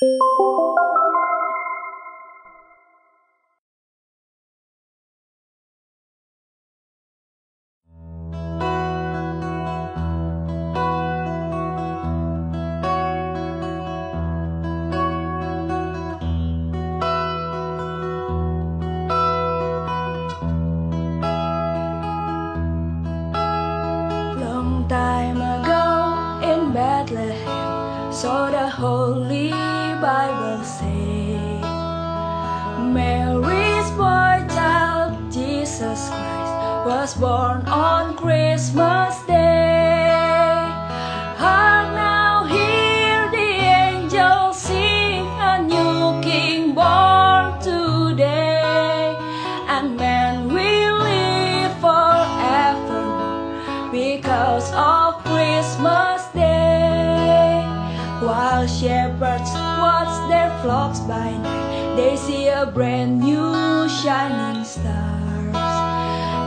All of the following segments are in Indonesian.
Long time ago in Bethlehem, so the Holy Bible say, Mary's boy child, Jesus Christ, was born on Christmas Day. Hark now, hear the angels sing, a new King born today, and man will live forever because of Christmas Day. While shepherds watch their flocks by night, they see a brand new shining stars.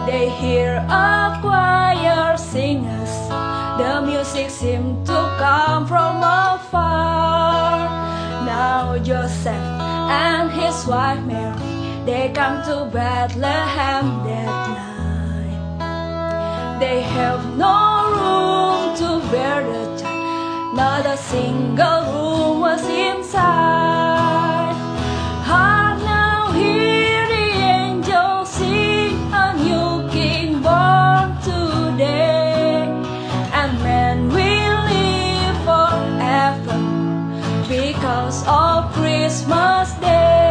They hear a choir sing a song, the music seemed to come from afar. Now Joseph and his wife Mary, they come to Bethlehem that night. They have no room to bear the child, not a single room was inside. Hark now, hear the angels sing, a new King born today, and man will live forever because of Christmas Day.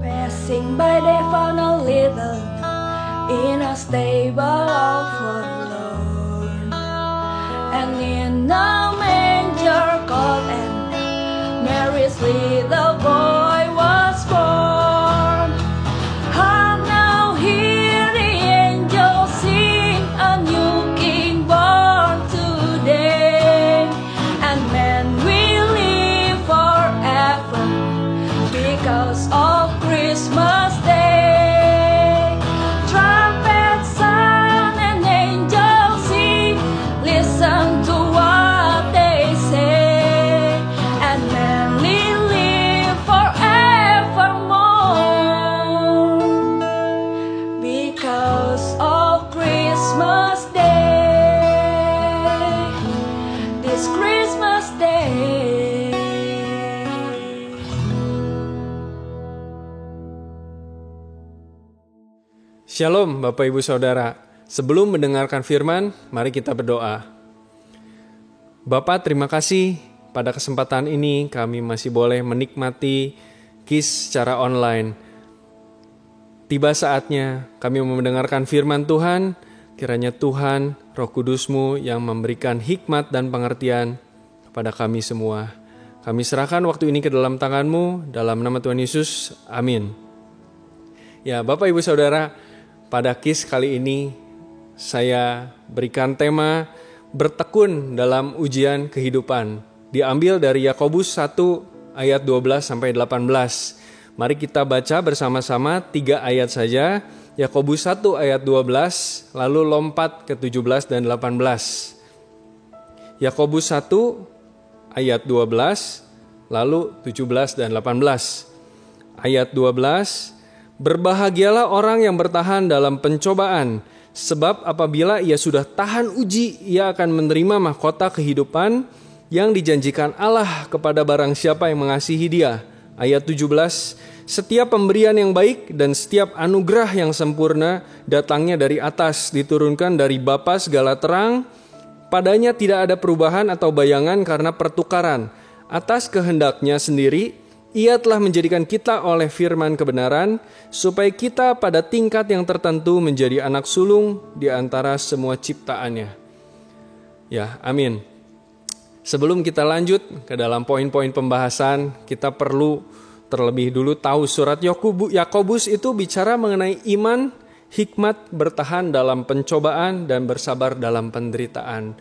Passing by, they found a little lamb in a stable all forlorn, and in a manger cold and damp, Mary's little boy was born. Hark now, hear the angels sing, a new King born today, and man will live forever because of Christmas Day. Trumpets sound and angels sing, listen to what they say, and man will live forevermore because of Christmas Day. This Christmas Day. Shalom Bapak Ibu Saudara. Sebelum mendengarkan firman, mari kita berdoa. Bapa, terima kasih pada kesempatan ini kami masih boleh menikmati KIS secara online. Tiba saatnya kami mau mendengarkan firman Tuhan, kiranya Tuhan, Roh Kudus-Mu yang memberikan hikmat dan pengertian kepada kami semua. Kami serahkan waktu ini ke dalam tangan-Mu, dalam nama Tuhan Yesus, amin. Ya, Bapak Ibu Saudara, pada KIS kali ini saya berikan tema bertekun dalam ujian kehidupan. Diambil dari Yakobus 1 ayat 12 sampai 18. Mari kita baca bersama-sama 3 ayat saja. Yakobus 1 ayat 12 lalu lompat ke 17 dan 18. Yakobus 1 ayat 12 lalu 17 dan 18. Ayat 12, berbahagialah orang yang bertahan dalam pencobaan, sebab apabila ia sudah tahan uji, ia akan menerima mahkota kehidupan yang dijanjikan Allah kepada barang siapa yang mengasihi Dia. Ayat 17, setiap pemberian yang baik dan setiap anugerah yang sempurna datangnya dari atas, diturunkan dari Bapa segala terang. Padanya tidak ada perubahan atau bayangan karena pertukaran. Atas kehendaknya sendiri, Ia telah menjadikan kita oleh firman kebenaran, supaya kita pada tingkat yang tertentu menjadi anak sulung di antara semua ciptaannya. Ya, amin. Sebelum kita lanjut ke dalam poin-poin pembahasan, kita perlu terlebih dulu tahu surat Yakobus itu bicara mengenai iman, hikmat, bertahan dalam pencobaan, dan bersabar dalam penderitaan.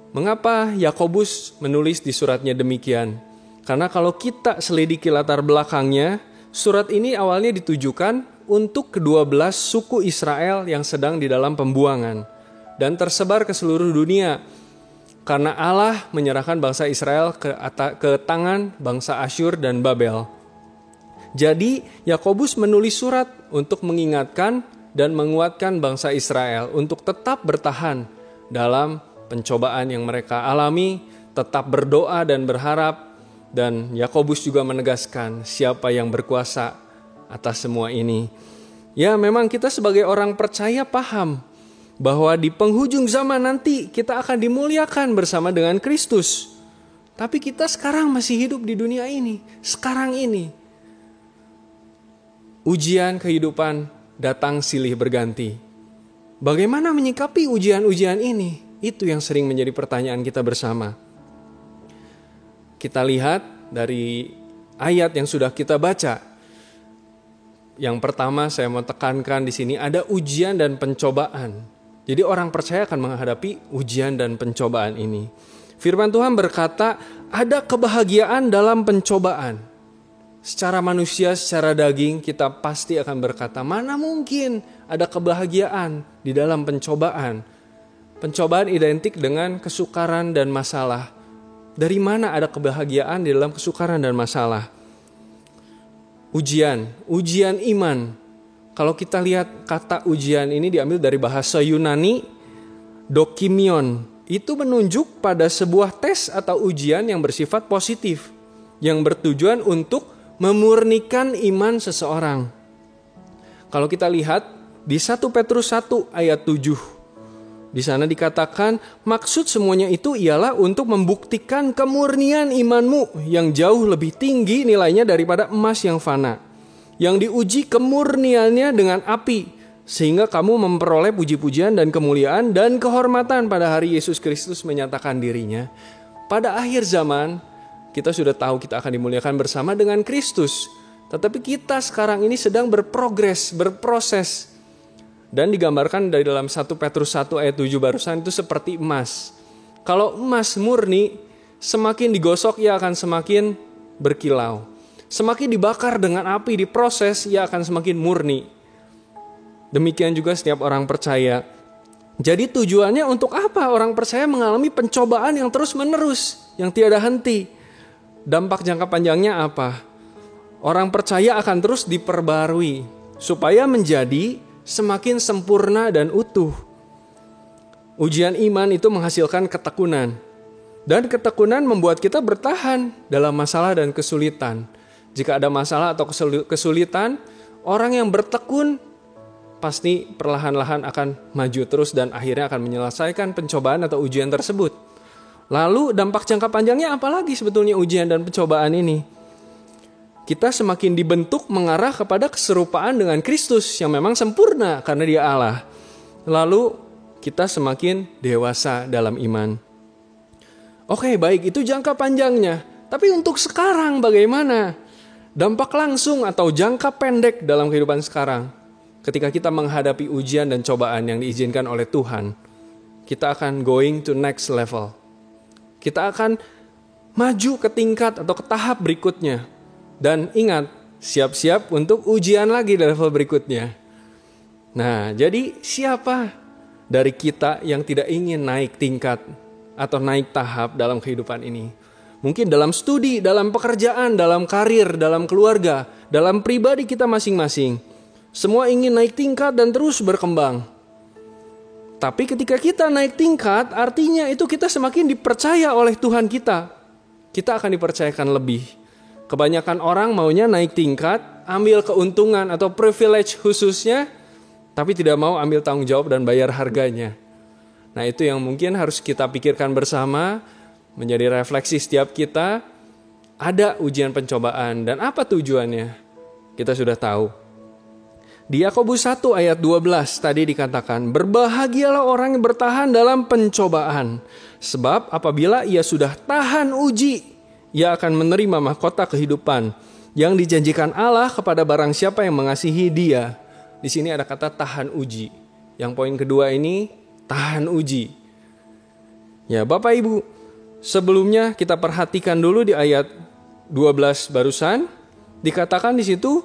Mengapa Yakobus menulis di suratnya demikian? Karena kalau kita selidiki latar belakangnya, surat ini awalnya ditujukan untuk ke-12 suku Israel yang sedang di dalam pembuangan dan tersebar ke seluruh dunia. Karena Allah menyerahkan bangsa Israel ke tangan bangsa Asyur dan Babel. Jadi Yakobus menulis surat untuk mengingatkan dan menguatkan bangsa Israel untuk tetap bertahan dalam pencobaan yang mereka alami, tetap berdoa dan berharap. Dan Yakobus juga menegaskan siapa yang berkuasa atas semua ini. Ya, memang kita sebagai orang percaya paham bahwa di penghujung zaman nanti kita akan dimuliakan bersama dengan Kristus. Tapi kita sekarang masih hidup di dunia ini, sekarang ini. Ujian kehidupan datang silih berganti. Bagaimana menyikapi ujian-ujian ini? Itu yang sering menjadi pertanyaan kita bersama. Kita lihat dari ayat yang sudah kita baca. Yang pertama saya mau tekankan di sini ada ujian dan pencobaan. Jadi orang percaya akan menghadapi ujian dan pencobaan ini. Firman Tuhan berkata, ada kebahagiaan dalam pencobaan. Secara manusia, secara daging, kita pasti akan berkata, mana mungkin ada kebahagiaan di dalam pencobaan. Pencobaan identik dengan kesukaran dan masalah. Dari mana ada kebahagiaan di dalam kesukaran dan masalah? Ujian iman. Kalau kita lihat kata ujian ini diambil dari bahasa Yunani, dokimion. Itu menunjuk pada sebuah tes atau ujian yang bersifat positif, yang bertujuan untuk memurnikan iman seseorang. Kalau kita lihat di 1 Petrus 1 ayat 7, di sana dikatakan maksud semuanya itu ialah untuk membuktikan kemurnian imanmu yang jauh lebih tinggi nilainya daripada emas yang fana, yang diuji kemurniannya dengan api, sehingga kamu memperoleh puji-pujian dan kemuliaan dan kehormatan pada hari Yesus Kristus menyatakan dirinya. Pada akhir zaman, kita sudah tahu kita akan dimuliakan bersama dengan Kristus. Tetapi kita sekarang ini sedang berproses. Dan digambarkan dari dalam 1 Petrus 1 ayat 7 barusan itu seperti emas. Kalau emas murni, semakin digosok ia akan semakin berkilau. Semakin dibakar dengan api, diproses, ia akan semakin murni. Demikian juga setiap orang percaya. Jadi tujuannya untuk apa orang percaya mengalami pencobaan yang terus menerus, yang tiada henti? Dampak jangka panjangnya apa? Orang percaya akan terus diperbarui supaya menjadi semakin sempurna dan utuh. Ujian iman itu menghasilkan ketekunan. Dan ketekunan membuat kita bertahan dalam masalah dan kesulitan. Jika ada masalah atau kesulitan, orang yang bertekun pasti perlahan-lahan akan maju terus dan akhirnya akan menyelesaikan pencobaan atau ujian tersebut. Lalu dampak jangka panjangnya apalagi sebetulnya ujian dan pencobaan ini? Kita semakin dibentuk mengarah kepada keserupaan dengan Kristus yang memang sempurna karena Dia Allah. Lalu kita semakin dewasa dalam iman. Oke, baik, itu jangka panjangnya. Tapi untuk sekarang bagaimana? Dampak langsung atau jangka pendek dalam kehidupan sekarang. Ketika kita menghadapi ujian dan cobaan yang diizinkan oleh Tuhan, kita akan going to next level. Kita akan maju ke tingkat atau ke tahap berikutnya. Dan ingat, siap-siap untuk ujian lagi di level berikutnya. Nah, jadi siapa dari kita yang tidak ingin naik tingkat atau naik tahap dalam kehidupan ini? Mungkin dalam studi, dalam pekerjaan, dalam karir, dalam keluarga, dalam pribadi kita masing-masing. Semua ingin naik tingkat dan terus berkembang. Tapi ketika kita naik tingkat, artinya itu kita semakin dipercaya oleh Tuhan kita. Kita akan dipercayakan lebih. Kebanyakan orang maunya naik tingkat, ambil keuntungan atau privilege khususnya, tapi tidak mau ambil tanggung jawab dan bayar harganya. Nah, itu yang mungkin harus kita pikirkan bersama, menjadi refleksi setiap kita. Ada ujian pencobaan dan apa tujuannya? Kita sudah tahu. Di Yakobus 1 ayat 12 tadi dikatakan, berbahagialah orang yang bertahan dalam pencobaan, sebab apabila ia sudah tahan uji, ia akan menerima mahkota kehidupan yang dijanjikan Allah kepada barang siapa yang mengasihi Dia. Di sini ada kata tahan uji. Yang poin kedua ini, tahan uji. Ya, Bapak Ibu, sebelumnya kita perhatikan dulu di ayat 12 barusan, dikatakan di situ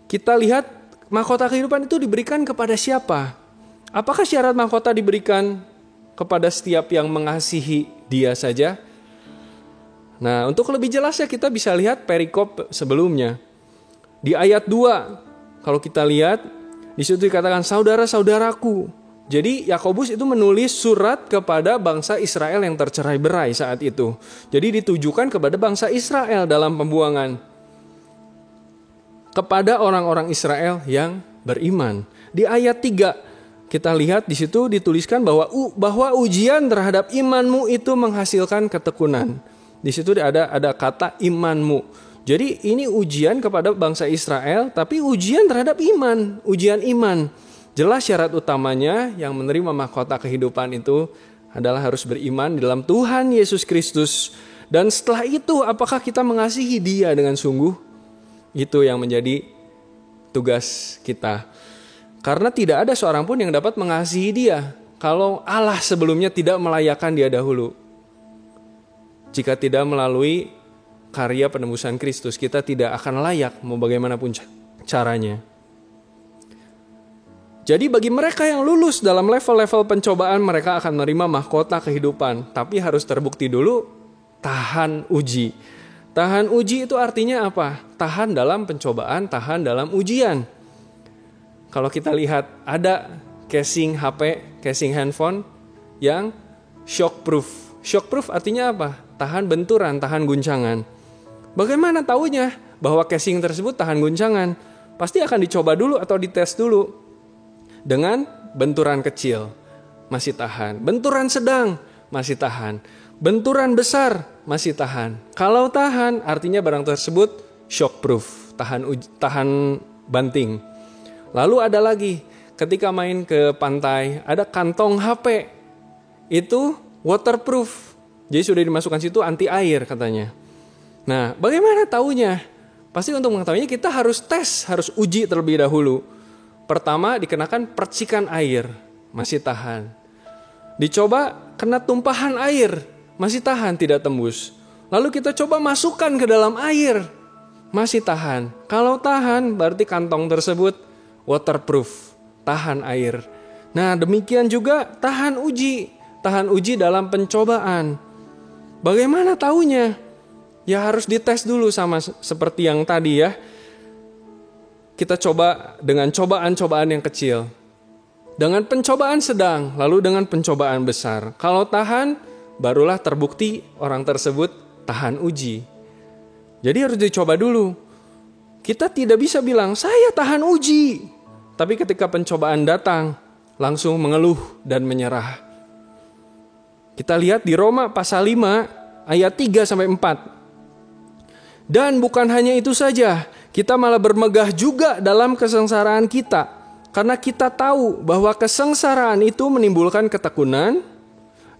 kita lihat mahkota kehidupan itu diberikan kepada siapa? Apakah syarat mahkota diberikan kepada setiap yang mengasihi Dia saja? Nah, untuk lebih jelasnya kita bisa lihat perikop sebelumnya. Di ayat 2, kalau kita lihat, di situ dikatakan saudara-saudaraku. Jadi Yakobus itu menulis surat kepada bangsa Israel yang tercerai-berai saat itu. Jadi ditujukan kepada bangsa Israel dalam pembuangan. Kepada orang-orang Israel yang beriman. Di ayat 3 kita lihat di situ dituliskan bahwa ujian terhadap imanmu itu menghasilkan ketekunan. Di situ ada kata imanmu. Jadi ini ujian kepada bangsa Israel, tapi ujian terhadap iman, ujian iman. Jelas syarat utamanya yang menerima mahkota kehidupan itu adalah harus beriman di dalam Tuhan Yesus Kristus. Dan setelah itu apakah kita mengasihi Dia dengan sungguh? Itu yang menjadi tugas kita. Karena tidak ada seorang pun yang dapat mengasihi Dia kalau Allah sebelumnya tidak melayakkan Dia dahulu. Jika tidak melalui karya penebusan Kristus, kita tidak akan layak mau bagaimanapun caranya. Jadi bagi mereka yang lulus dalam level-level pencobaan, mereka akan menerima mahkota kehidupan. Tapi harus terbukti dulu tahan uji. Tahan uji itu artinya apa? Tahan dalam pencobaan, tahan dalam ujian. Kalau kita lihat ada casing HP, casing handphone yang shockproof. Shockproof artinya apa? Tahan benturan, tahan guncangan. Bagaimana taunya bahwa casing tersebut tahan guncangan? Pasti akan dicoba dulu atau dites dulu. Dengan benturan kecil masih tahan, benturan sedang masih tahan, benturan besar masih tahan. Kalau tahan artinya barang tersebut shockproof, tahan banting. Lalu ada lagi ketika main ke pantai, ada kantong HP itu waterproof. Jadi sudah dimasukkan situ anti air katanya. Nah, bagaimana taunya? Pasti untuk mengetahuinya kita harus tes, harus uji terlebih dahulu. Pertama dikenakan percikan air, masih tahan. Dicoba kena tumpahan air, masih tahan, tidak tembus. Lalu kita coba masukkan ke dalam air, masih tahan. Kalau tahan berarti kantong tersebut waterproof, tahan air. Nah, demikian juga tahan uji dalam pencobaan. Bagaimana taunya? Ya harus dites dulu sama seperti yang tadi ya. Kita coba dengan cobaan-cobaan yang kecil. Dengan pencobaan sedang, lalu dengan pencobaan besar. Kalau tahan, barulah terbukti orang tersebut tahan uji. Jadi harus dicoba dulu. Kita tidak bisa bilang, saya tahan uji. Tapi ketika pencobaan datang, langsung mengeluh dan menyerah. Kita lihat di Roma pasal 5 ayat 3-4. Dan bukan hanya itu saja, kita malah bermegah juga dalam kesengsaraan kita. Karena kita tahu bahwa kesengsaraan itu menimbulkan ketekunan.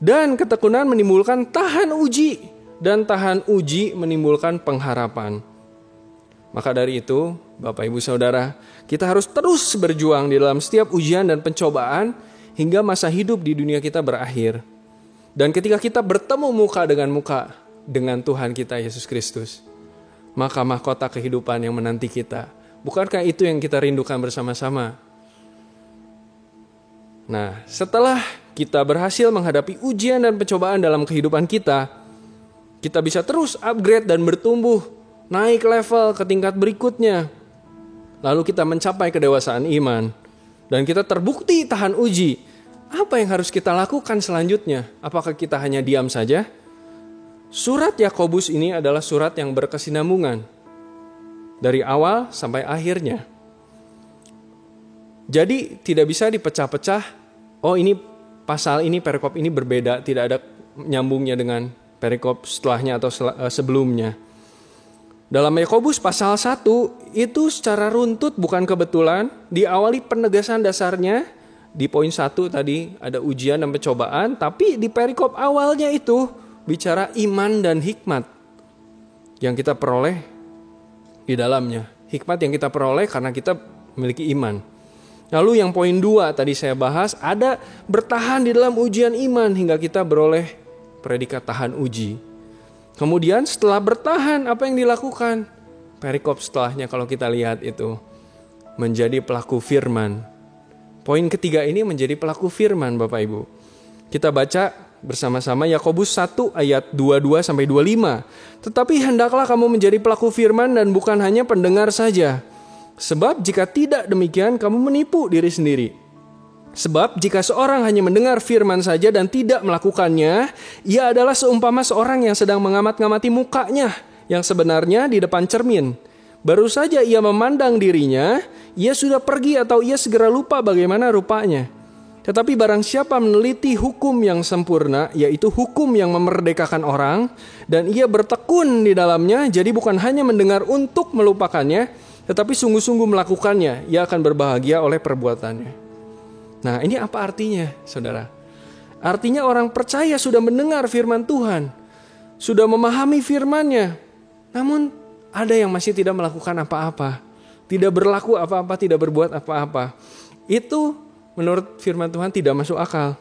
Dan ketekunan menimbulkan tahan uji. Dan tahan uji menimbulkan pengharapan. Maka dari itu, Bapak Ibu Saudara, kita harus terus berjuang di dalam setiap ujian dan pencobaan hingga masa hidup di dunia kita berakhir. Dan ketika kita bertemu muka dengan Tuhan kita Yesus Kristus, maka mahkota kehidupan yang menanti kita. Bukankah itu yang kita rindukan bersama-sama? Nah, setelah kita berhasil menghadapi ujian dan pencobaan dalam kehidupan kita bisa terus upgrade dan bertumbuh, naik level ke tingkat berikutnya. Lalu kita mencapai kedewasaan iman. Dan kita terbukti tahan uji. Apa yang harus kita lakukan selanjutnya? Apakah kita hanya diam saja? Surat Yakobus ini adalah surat yang berkesinambungan dari awal sampai akhirnya. Jadi tidak bisa dipecah-pecah. Oh ini pasal ini, perikop ini berbeda, tidak ada nyambungnya dengan perikop setelahnya atau sebelumnya. Dalam Yakobus pasal 1 itu secara runtut bukan kebetulan diawali penegasan dasarnya. Di poin 1 tadi ada ujian dan pencobaan, tapi di perikop awalnya itu bicara iman dan hikmat yang kita peroleh di dalamnya. Hikmat yang kita peroleh karena kita memiliki iman. Lalu yang poin 2 tadi saya bahas, ada bertahan di dalam ujian iman hingga kita beroleh predikat tahan uji. Kemudian setelah bertahan, apa yang dilakukan? Perikop setelahnya kalau kita lihat itu, menjadi pelaku firman. Poin ketiga ini menjadi pelaku firman Bapak Ibu. Kita baca bersama-sama Yakobus 1 ayat 22-25. Tetapi hendaklah kamu menjadi pelaku firman dan bukan hanya pendengar saja. Sebab jika tidak demikian kamu menipu diri sendiri. Sebab jika seorang hanya mendengar firman saja dan tidak melakukannya, ia adalah seumpama seorang yang sedang mengamat-ngamati mukanya yang sebenarnya di depan cermin. Baru saja ia memandang dirinya, ia sudah pergi atau ia segera lupa bagaimana rupanya. Tetapi barang siapa meneliti hukum yang sempurna, yaitu hukum yang memerdekakan orang, dan ia bertekun di dalamnya, jadi bukan hanya mendengar untuk melupakannya, tetapi sungguh-sungguh melakukannya, ia akan berbahagia oleh perbuatannya. Nah, ini apa artinya, saudara? Artinya orang percaya sudah mendengar firman Tuhan, sudah memahami firman-Nya, namun ada yang masih tidak melakukan apa-apa, tidak berlaku apa-apa, tidak berbuat apa-apa. Itu menurut firman Tuhan tidak masuk akal.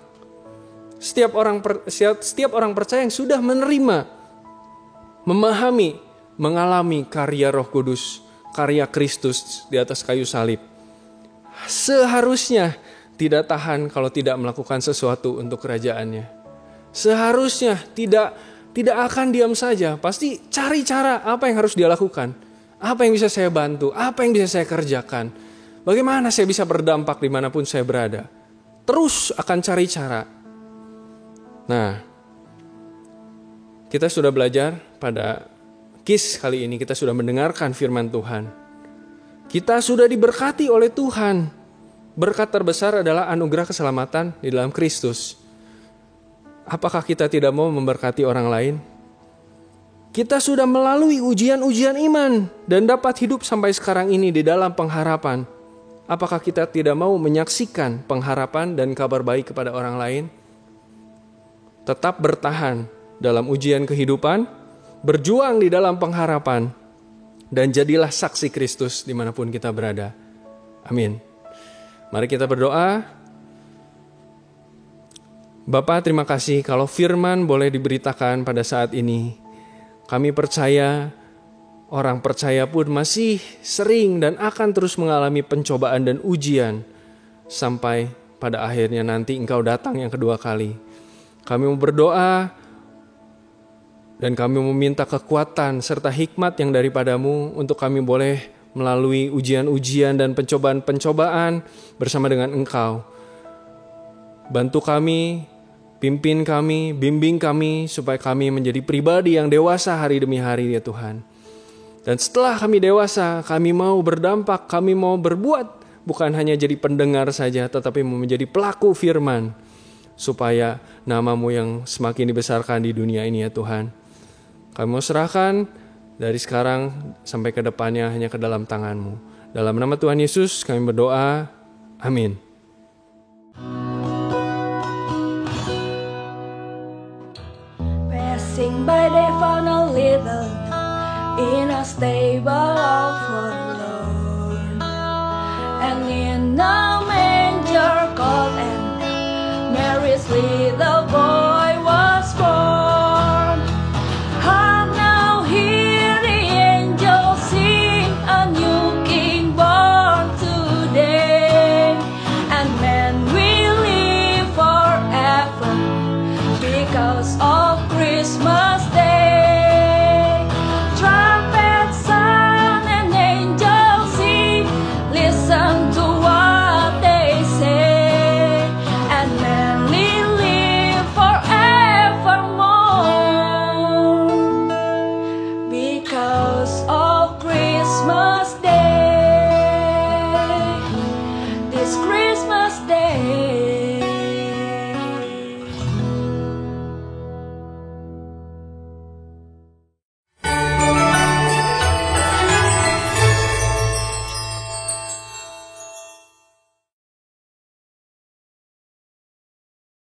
Setiap orang percaya yang sudah menerima, memahami, mengalami karya Roh Kudus, karya Kristus di atas kayu salib, seharusnya tidak tahan kalau tidak melakukan sesuatu untuk kerajaannya. Seharusnya tidak akan diam saja, pasti cari cara apa yang harus dia lakukan, apa yang bisa saya bantu, apa yang bisa saya kerjakan, bagaimana saya bisa berdampak dimanapun saya berada. Terus akan cari cara. Nah, kita sudah belajar pada KIS kali ini, kita sudah mendengarkan firman Tuhan. Kita sudah diberkati oleh Tuhan. Berkat terbesar adalah anugerah keselamatan di dalam Kristus. Apakah kita tidak mau memberkati orang lain? Kita sudah melalui ujian-ujian iman dan dapat hidup sampai sekarang ini di dalam pengharapan. Apakah kita tidak mau menyaksikan pengharapan dan kabar baik kepada orang lain? Tetap bertahan dalam ujian kehidupan, berjuang di dalam pengharapan, dan jadilah saksi Kristus dimanapun kita berada. Amin. Mari kita berdoa. Bapa, terima kasih kalau firman boleh diberitakan pada saat ini. Kami percaya, orang percaya pun masih sering dan akan terus mengalami pencobaan dan ujian sampai pada akhirnya nanti Engkau datang yang kedua kali. Kami mau berdoa dan kami meminta kekuatan serta hikmat yang daripadamu untuk kami boleh melalui ujian-ujian dan pencobaan-pencobaan bersama dengan Engkau. Bantu kami, pimpin kami, bimbing kami supaya kami menjadi pribadi yang dewasa hari demi hari ya Tuhan. Dan setelah kami dewasa, kami mau berdampak, kami mau berbuat, bukan hanya jadi pendengar saja, tetapi mau menjadi pelaku firman, supaya nama-Mu yang semakin dibesarkan di dunia ini ya Tuhan. Kami mau serahkan dari sekarang sampai ke depannya hanya ke dalam tangan-Mu. Dalam nama Tuhan Yesus kami berdoa, amin. Passing by they found a little in a stable forlorn, and in a manger cold and Mary's little boy was born. And now hear the angels sing, a new king born today, and man will live forever because of Christmas Day. Trumpet sound and angels sing, listen to what they say, and man will live forevermore because of